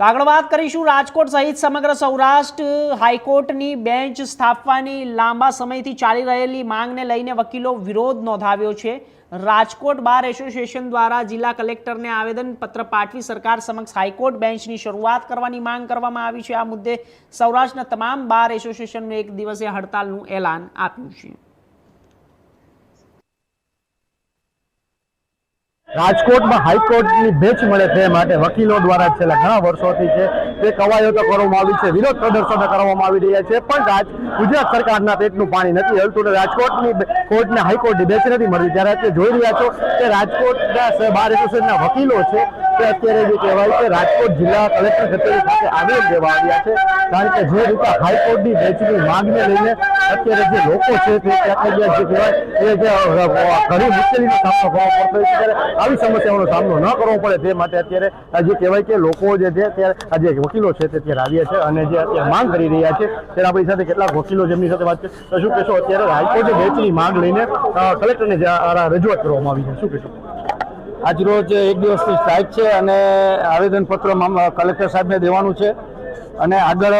તો આગળ વાત કરીશું રાજકોટ સહિત સમગ્ર સૌરાષ્ટ્ર હાઈકોર્ટની બેન્ચ સ્થાપવાની લાંબા સમયથી ચાલી રહેલી માંગને લઈને વકીલો વિરોધ નોંધાવ્યો છે। રાજકોટ બાર એસોસિએશન દ્વારા જિલ્લા કલેક્ટરને આવેદનપત્ર પાઠવી સરકાર સમક્ષ હાઈકોર્ટ બેન્ચની શરૂઆત કરવાની માંગ કરવામાં આવી છે। આ મુદ્દે સૌરાષ્ટ્રના તમામ બાર એસોસિએશનનું એક દિવસીય હડતાલનું એલાન આપ્યું છે। રાજકોટમાં હાઈકોર્ટની બેન્ચ મળે તે માટે વકીલો દ્વારા છેલ્લા ઘણા વર્ષોથી છે તે કવાયતો કરવામાં આવી છે, વિરોધ પ્રદર્શનો કરવામાં આવી રહ્યા છે, પણ ગુજરાત સરકારના પેટનું પાણી નથી હલતું। રાજકોટની કોર્ટને હાઈકોર્ટની બેન્ચ નથી મળતી, ત્યારે આપણે જોઈ રહ્યા છો કે રાજકોટના બાર એસોસિએશનના વકીલો છે તે અત્યારે જે કહેવાય કે રાજકોટ જિલ્લા કલેક્ટર કચેરી ખાતે આવેદન દેવા આવ્યા છે, કારણ કે જે રીતે હાઈકોર્ટની બેન્ચની માંગને લઈને અત્યારે જે લોકો છે તે ક્યાંક જે કહેવાય એ ઘણી મુશ્કેલીનો સામનો કરવો પડતો હોય છે, આવી સમસ્યાઓનો સામનો ન કરવો પડે તે માટે અત્યારે જે કહેવાય કે લોકો જે છે ત્યારે જે વકીલો છે તે અત્યારે આવ્યા છે અને જે અત્યારે માંગ કરી રહ્યા છે, ત્યારે આપણી સાથે કેટલાક વકીલો જેમની સાથે વાત છે, તો શું કહેશો અત્યારે હાઈકોર્ટની બેન્ચની માંગ લઈને કલેક્ટરને રજૂઆત કરવામાં આવી છે, શું કહેશો? આજરોજ એક દિવસની સ્ટ્રાઇક છે અને આવેદનપત્ર કલેક્ટર સાહેબને દેવાનું છે અને આગળ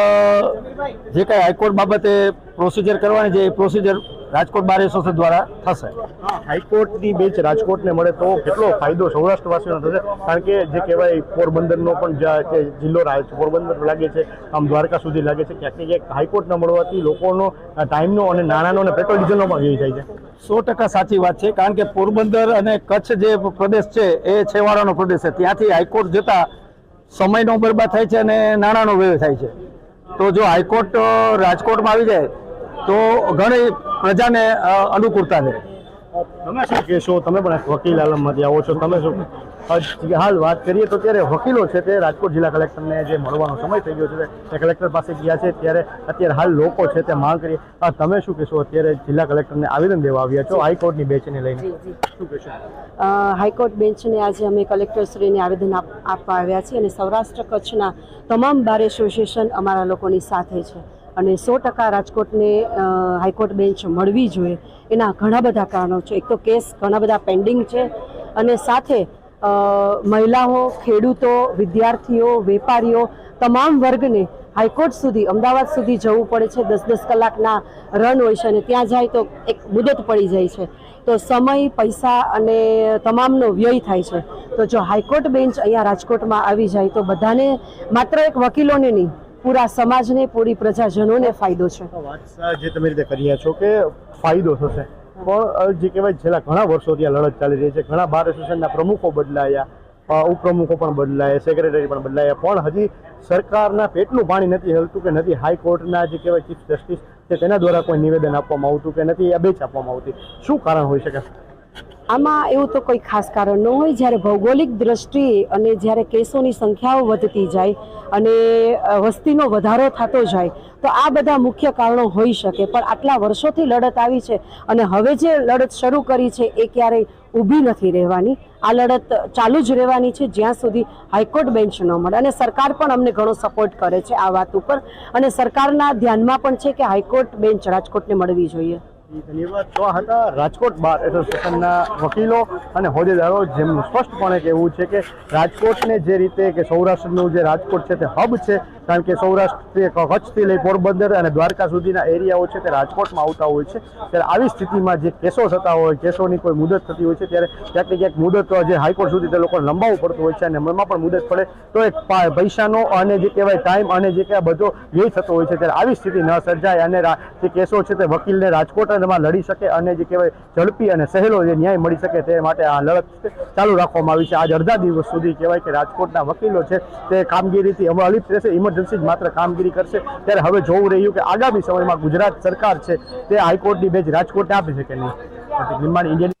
જે કાંઈ હાઈકોર્ટ બાબતે પ્રોસિજર કરવાની છે એ પ્રોસિજર રાજકોટ બાર એસોસિએશન દ્વારા થશે। હાઈકોર્ટની બેન્ચ રાજકોટને મળે તો કેટલો ફાયદો સૌરાષ્ટ્રવાસીઓને થશે, કારણ કે જે કહેવાય પોરબંદરનો પણ જિલ્લો પોરબંદર લાગે છે, આમ દ્વારકા સુધી લાગે છે, ક્યાંક ને ક્યાંક હાઈકોર્ટ ન મળવાથી લોકોનો ટાઈમનો અને નાણાંનો અને પેટ્રોલ ડીઝલનો પણ વ્યય થાય છે। 100% સાચી વાત છે, કારણ કે પોરબંદર અને કચ્છ જે પ્રદેશ છે એ છેવાડાનો પ્રદેશ છે, ત્યાંથી હાઈકોર્ટ જતા સમયનો બરબાદ થાય છે અને નાણાંનો વ્યય થાય છે। તો જો હાઈકોર્ટ રાજકોટમાં આવી જાય તો ઘણી પ્રજાને અનુકૂળતા છે। તમે શું કહેશો? તમે પણ વકીલ આલમમાંથી આવો છો, તમે શું હાલ વાત કરીએ તો ત્યારે વકીલો છે તે રાજકોટ જિલ્લા કલેક્ટરને જે મળવાનો સમય થઈ ગયો છે તે કલેક્ટર પાસે ગયા છે, ત્યારે અત્યારે હાલ લોકો છે તે માંગ કરીએ, તમે શું કહેશો? અત્યારે જિલ્લા કલેક્ટરને આવેદન દેવા આવ્યા છો હાઈકોર્ટની બેન્ચને લઈને, શું કહેશો? હાઈકોર્ટ બેન્ચને આજે અમે કલેક્ટરશ્રીને આવેદન આપવા આવ્યા છીએ અને સૌરાષ્ટ્ર કચ્છના તમામ બાર એસોસિએશન અમારા લોકોની સાથે છે અને 100% રાજકોટને હાઈકોર્ટ બેન્ચ મળવી જોઈએ। એના ઘણા બધા કારણો છે, એક તો કેસ ઘણા બધા પેન્ડિંગ છે અને સાથે મહિલાઓ, ખેડૂતો, વિદ્યાર્થીઓ, વેપારીઓ તમામ વર્ગને હાઈકોર્ટ સુધી અમદાવાદ સુધી જવું પડે છે, 10-10 કલાકના રન હોય છે અને ત્યાં જાય તો એક મુદત પડી જાય છે, તો સમય, પૈસા અને તમામનો વ્યય થાય છે। તો જો હાઈકોર્ટ બેન્ચ અહીંયા રાજકોટમાં આવી જાય તો બધાને, માત્ર એક વકીલોને નહીં, પૂરા સમાજને, પૂરી પ્રજાજનોને ફાયદો છે। વાત જે તમે રીતે કર્યા છો કે ફાયદો થશે, પણ જે કહેવાય છેલ્લા ઘણા વર્ષોથી આ લડત ચાલી રહી છે, ઘણા બાર એસોસિએશનના પ્રમુખો બદલાયા, ઉપપ્રમુખો પણ બદલાયા, સેક્રેટરી પણ બદલાયા, પણ હજી સરકારના પેટનું પાણી નથી હલતું કે નથી હાઈકોર્ટના જે કહેવાય ચીફ જસ્ટિસ છે તેના દ્વારા કોઈ નિવેદન આપવામાં આવતું કે નથી આ બેન્ચ આપવામાં આવતી, શું કારણ હોઈ શકે? આમાં એવું તો કોઈ ખાસ કારણ ન હોય। જ્યારે ભૌગોલિક દ્રષ્ટિએ અને જ્યારે કેસોની સંખ્યાઓ વધતી જાય અને વસ્તીનો વધારો થતો જાય તો આ બધા મુખ્ય કારણો હોઈ શકે, પણ આટલા વર્ષોથી લડત આવી છે અને હવે જે લડત શરૂ કરી છે એ ક્યારેય ઊભી નથી રહેવાની। આ લડત ચાલુ જ રહેવાની છે જ્યાં સુધી હાઈકોર્ટ બેન્ચ ન મળે અને સરકાર પણ અમને ઘણો સપોર્ટ કરે છે આ વાત ઉપર અને સરકારના ધ્યાનમાં પણ છે કે હાઈકોર્ટ બેન્ચ રાજકોટને મળવી જોઈએ। ધન્યવાદ। તો હતા રાજકોટ બાર એસોસિએશનના વકીલો અને હોદ્દેદારો, જેમનું સ્પષ્ટપણે કહેવું છે કે રાજકોટને જે રીતે કે સૌરાષ્ટ્રનું જે રાજકોટ છે તે હબ છે, કારણ કે સૌરાષ્ટ્ર કચ્છથી લઈ પોરબંદર અને દ્વારકા સુધીના એરિયાઓ છે તે રાજકોટમાં આવતા હોય છે, ત્યારે આવી સ્થિતિમાં જે કેસો થતા હોય, કેસોની કોઈ મુદત થતી હોય છે, ત્યારે ક્યાંક ને ક્યાંક મુદત જે હાઈકોર્ટ સુધી તે લોકોને લંબાવવું પડતું હોય છે અને એમાં પણ મુદત પડે તો એક પૈસાનો અને જે કહેવાય ટાઈમ અને જે કહેવાય બધો વ્યય થતો હોય છે, ત્યારે આવી સ્થિતિ ન સર્જાય અને જે કેસો છે તે વકીલને રાજકોટ માં લડી શકે અને જે કહેવાય ઝડપી અને સહેલો જે ન્યાય મળી શકે તે માટે આ લડત ચાલુ રાખવામાં આવી છે। આજ અડધા દિવસ સુધી કહેવાય કે રાજકોટના વકીલો છે તે કામગીરીથી અલિપ્ત રહેશે, ઇમરજન્સી જ માત્ર કામગીરી કરશે, ત્યારે હવે જોવું રહ્યું કે આગામી સમયમાં ગુજરાત સરકાર છે તે હાઈકોર્ટની બેન્ચ રાજકોટને આપી શકે નહીં।